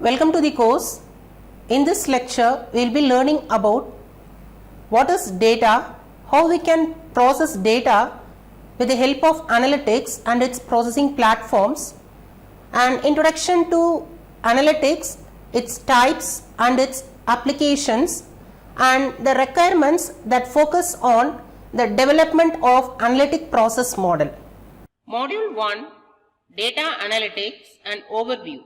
Welcome to the course. In this lecture, we will be learning about what is data, how we can process data with the help of analytics and its processing platforms, an introduction to analytics, its types and its applications, and the requirements that focus on the development of analytic process model. Module 1, Data Analytics and Overview.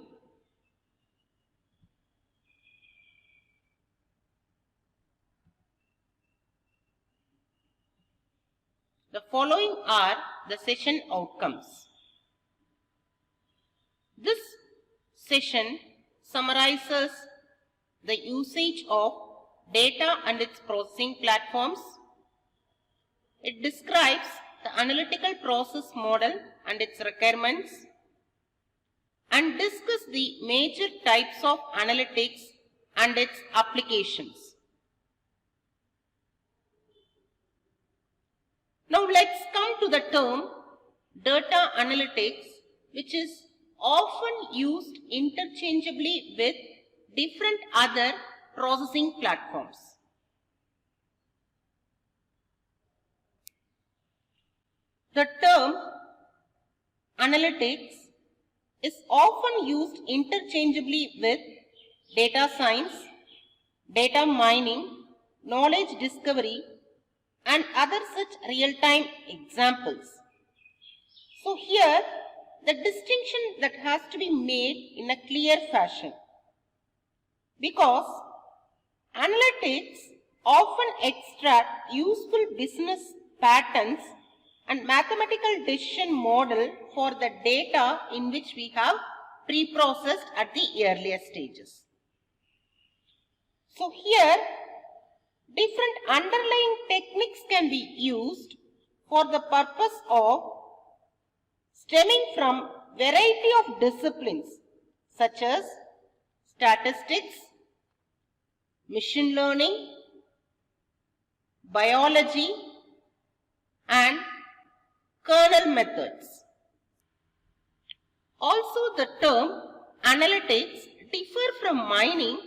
The following are the session outcomes. This session summarizes the usage of data and its processing platforms. It describes the analytical process model and its requirements and discuss the major types of analytics and its applications. Now let's come to the term data analytics, which is often used interchangeably with different other processing platforms. The term analytics is often used interchangeably with data science, data mining, knowledge discovery, and other such real-time examples. So here, the distinction that has to be made in a clear fashion, because analytics often extract useful business patterns and mathematical decision model for the data in which we have pre-processed at the earlier stages. So here, different underlying techniques can be used for the purpose of stemming from variety of disciplines such as statistics, machine learning, biology, and kernel methods. Also, the term analytics differ from mining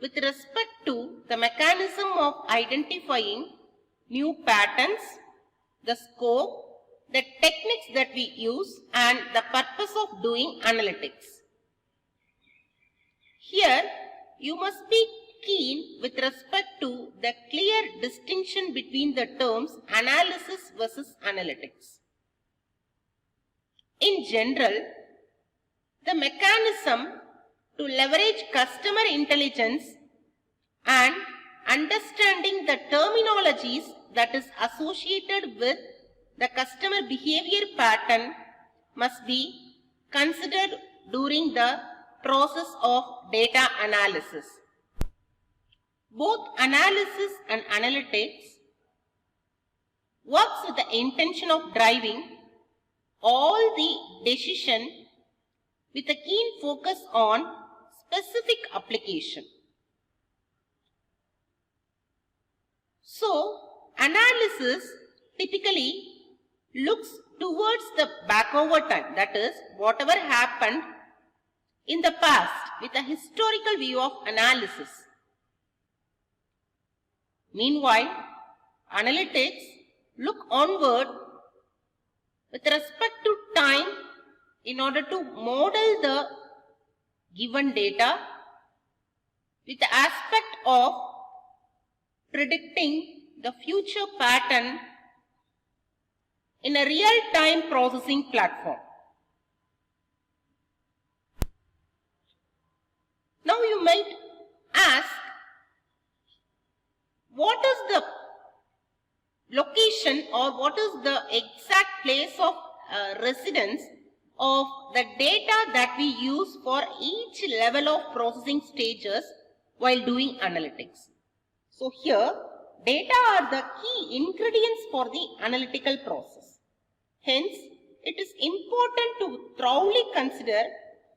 with respect to the mechanism of identifying new patterns, the scope, the techniques that we use, and the purpose of doing analytics. Here, you must be keen with respect to the clear distinction between the terms analysis versus analytics. In general, the mechanism to leverage customer intelligence and understanding the terminologies that is associated with the customer behavior pattern must be considered during the process of data analysis. Both analysis and analytics works with the intention of driving all the decision with a keen focus on specific application. So, analysis typically looks towards the back over time, that is, whatever happened in the past with a historical view of analysis. Meanwhile, analytics look onward with respect to time in order to model the given data with the aspect of predicting the future pattern in a real-time processing platform. Now you might ask, what is the location or what is the exact place of residence of the data that we use for each level of processing stages while doing analytics? So here, data are the key ingredients for the analytical process. Hence, it is important to thoroughly consider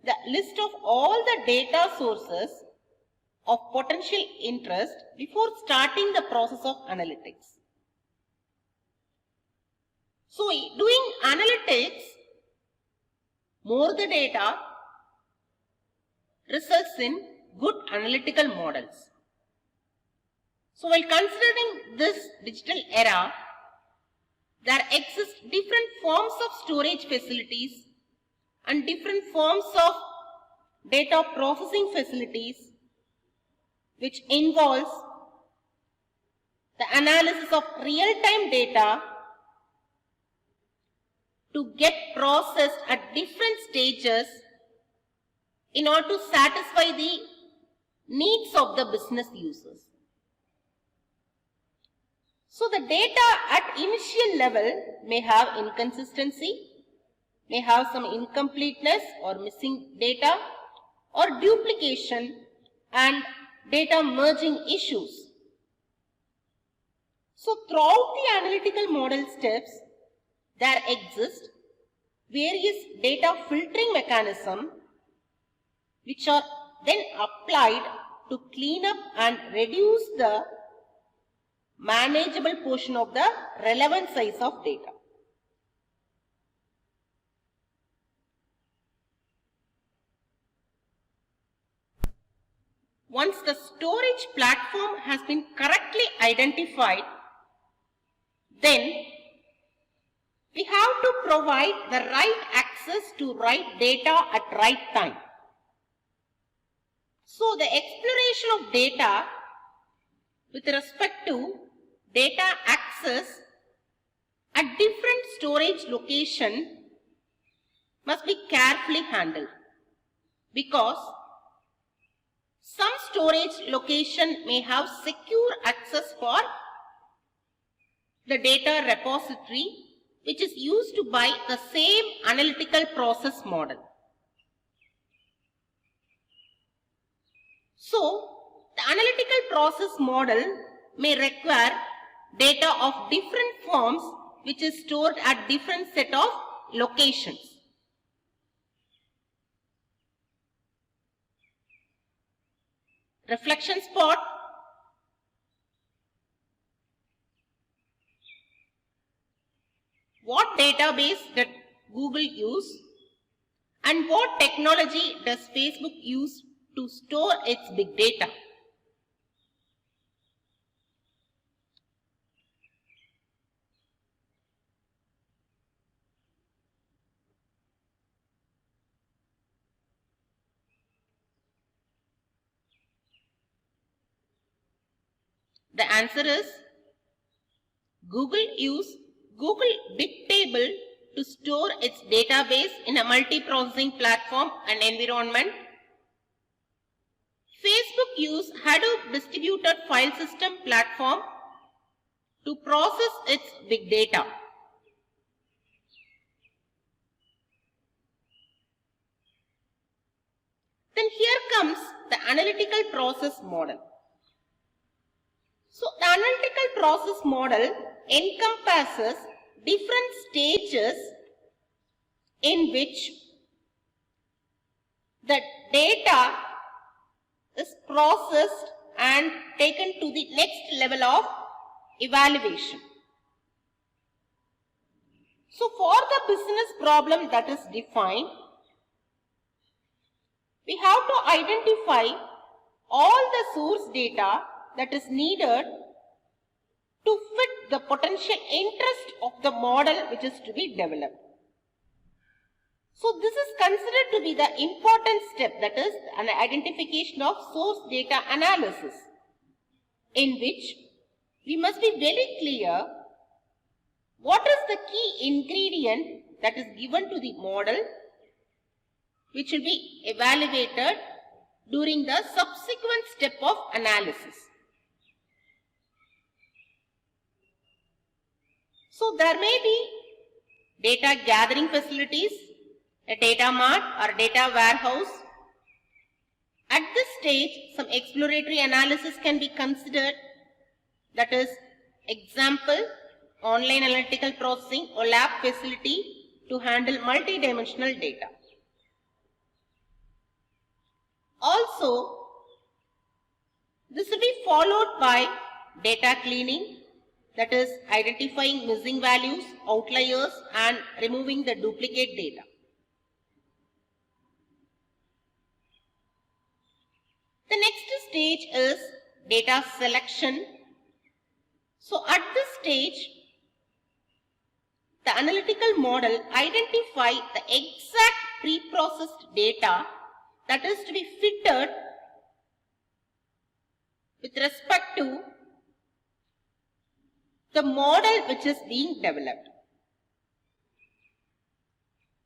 the list of all the data sources of potential interest before starting the process of analytics. So, doing analytics, more the data, results in good analytical models. So while considering this digital era, there exist different forms of storage facilities and different forms of data processing facilities which involves the analysis of real-time data to get processed at different stages in order to satisfy the needs of the business users. So the data at initial level may have inconsistency, may have some incompleteness or missing data or duplication and data merging issues. So throughout the analytical model steps, there exist various data filtering mechanisms which are then applied to clean up and reduce the manageable portion of the relevant size of data. Once the storage platform has been correctly identified, then we have to provide the right access to right data at right time. So the exploration of data with respect to data access at different storage location must be carefully handled, because some storage location may have secure access for the data repository which is used by the same analytical process model. So, the analytical process model may require data of different forms which is stored at different set of locations. Reflection spot, what database did Google use and what technology does Facebook use to store its big data? The answer is Google used Google Bigtable to store its database in a multi-processing platform and environment. Facebook used Hadoop distributed file system platform to process its big data. Then here comes the analytical process model. So the analytical process model encompasses different stages in which the data is processed and taken to the next level of evaluation. So for the business problem that is defined, we have to identify all the source data that is needed to fit the potential interest of the model which is to be developed. So this is considered to be the important step, that is an identification of source data analysis, in which we must be very clear what is the key ingredient that is given to the model which will be evaluated during the subsequent step of analysis. So there may be data gathering facilities, a data mart or data warehouse. At this stage, some exploratory analysis can be considered, that is, example, online analytical processing or lab facility to handle multidimensional data. Also, this will be followed by data cleaning, that is identifying missing values, outliers and removing the duplicate data. The next stage is data selection. So at this stage, the analytical model identify the exact pre-processed data that is to be fitted with respect to the model which is being developed.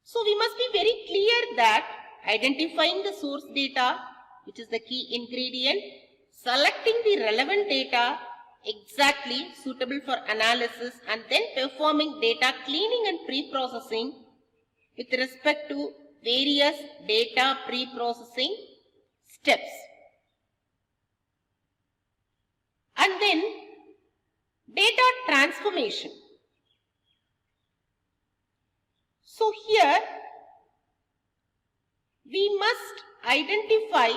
So we must be very clear that identifying the source data, which is the key ingredient, selecting the relevant data exactly suitable for analysis, and then performing data cleaning and pre-processing with respect to various data pre-processing steps. And then data transformation. So here we must identify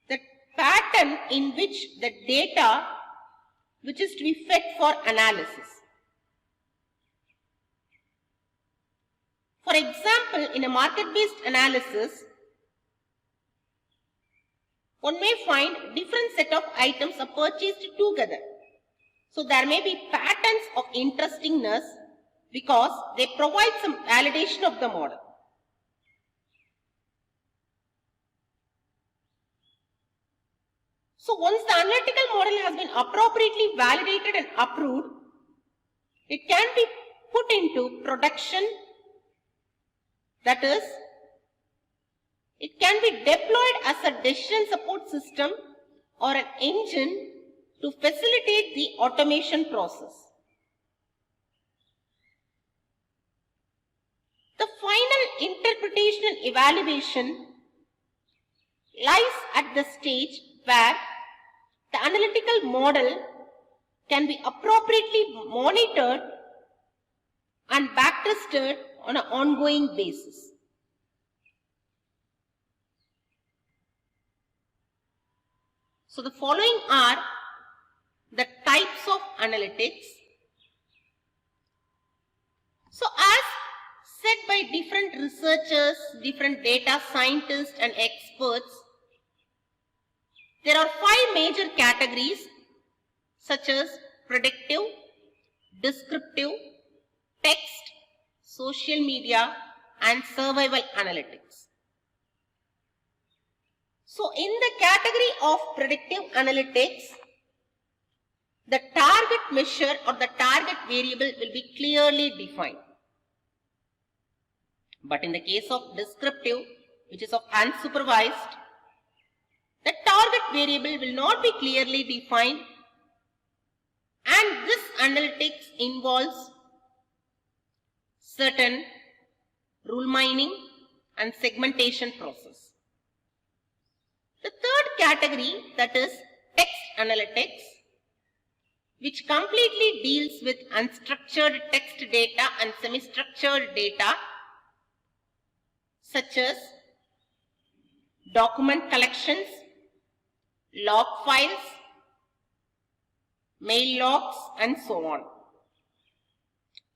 the pattern in which the data which is to be fed for analysis. For example, in a market-based analysis, one may find different set of items are purchased together. So there may be patterns of interestingness because they provide some validation of the model. So once the analytical model has been appropriately validated and approved, it can be put into production. That is, it can be deployed as a decision support system or an engine to facilitate the automation process. The final interpretation and evaluation lies at the stage where the analytical model can be appropriately monitored and backtested on an ongoing basis. So the following are the types of analytics. So as said by different researchers, different data scientists and experts, there are 5 major categories such as predictive, descriptive, text, social media and survival analytics. So in the category of predictive analytics, the target measure or the target variable will be clearly defined. But in the case of descriptive, which is of unsupervised, the target variable will not be clearly defined, and this analytics involves certain rule mining and segmentation process. The third category, that is text analytics, which completely deals with unstructured text data and semi-structured data such as document collections, log files, mail logs and so on.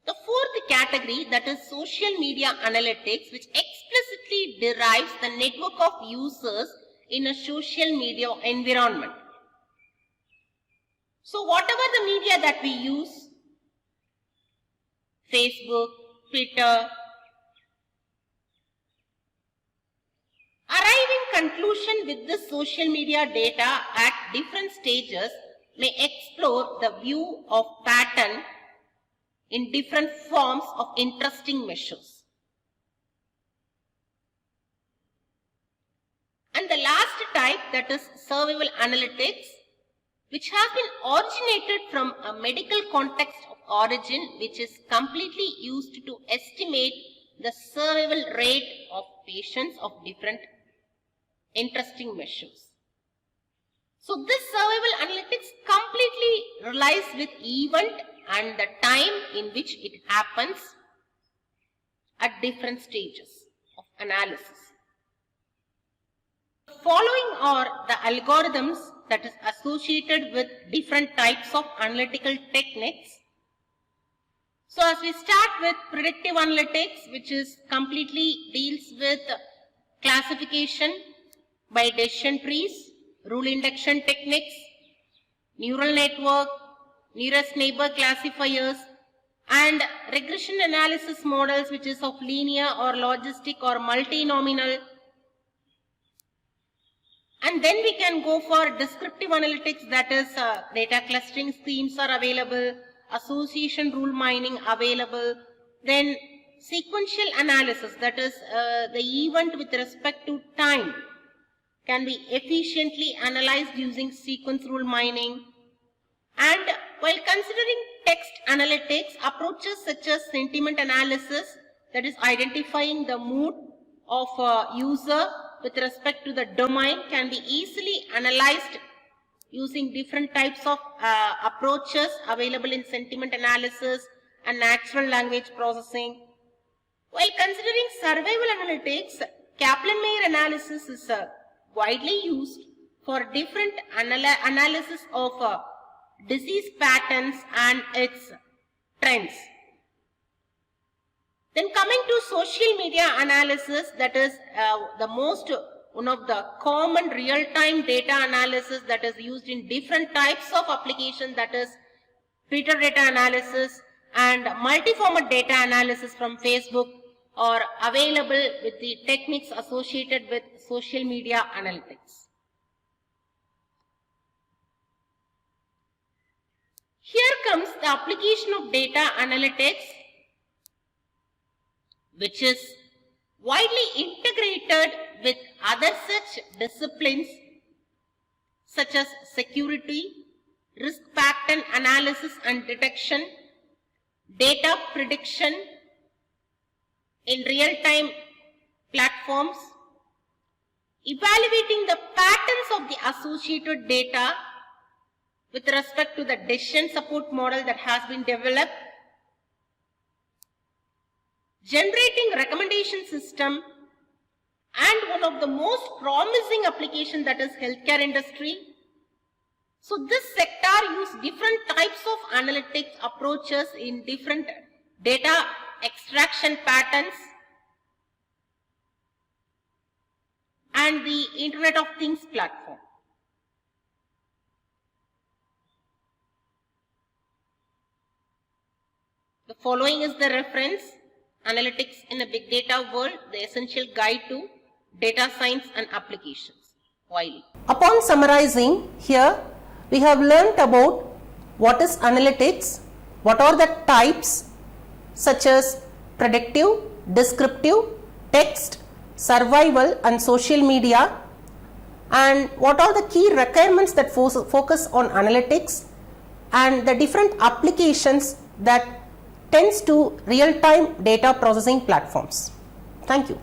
The fourth category, that is social media analytics, which explicitly derives the network of users in a social media environment. So whatever the media that we use, Facebook, Twitter, arriving conclusion with the social media data at different stages may explore the view of pattern in different forms of interesting measures. And the last type, that is survival analytics, which has been originated from a medical context of origin, which is completely used to estimate the survival rate of patients of different interesting measures. So this survival analytics completely relies with event and the time in which it happens at different stages of analysis. Following are the algorithms that is associated with different types of analytical techniques. So as we start with predictive analytics, which is completely deals with classification by decision trees, rule induction techniques, neural network, nearest neighbor classifiers, and regression analysis models which is of linear or logistic or multinomial. And then we can go for descriptive analytics, that is data clustering schemes are available, association rule mining available, then sequential analysis, that is the event with respect to time can be efficiently analyzed using sequence rule mining. And while considering text analytics, approaches such as sentiment analysis, that is identifying the mood of a user with respect to the domain, can be easily analyzed using different types of approaches available in sentiment analysis and natural language processing. While considering survival analytics, Kaplan-Meier analysis is widely used for different analysis of disease patterns and its trends. Then coming to social media analysis, that is one of the common real-time data analysis that is used in different types of applications, that is Twitter data analysis and multi-format data analysis from Facebook are available with the techniques associated with social media analytics. Here comes the application of data analytics, which is widely integrated with other such disciplines such as security, risk pattern analysis and detection, data prediction in real-time platforms, evaluating the patterns of the associated data with respect to the decision support model that has been developed, generating recommendation system, and one of the most promising application, that is healthcare industry. So this sector uses different types of analytics approaches in different data extraction patterns and the Internet of Things platform. The following is the reference, Analytics in a Big Data World, the Essential Guide to Data Science and Applications, Wiley. Upon summarizing, here we have learnt about what is analytics, what are the types such as predictive, descriptive, text, survival and social media, and what are the key requirements that focus on analytics and the different applications that tends to real-time data processing platforms. Thank you.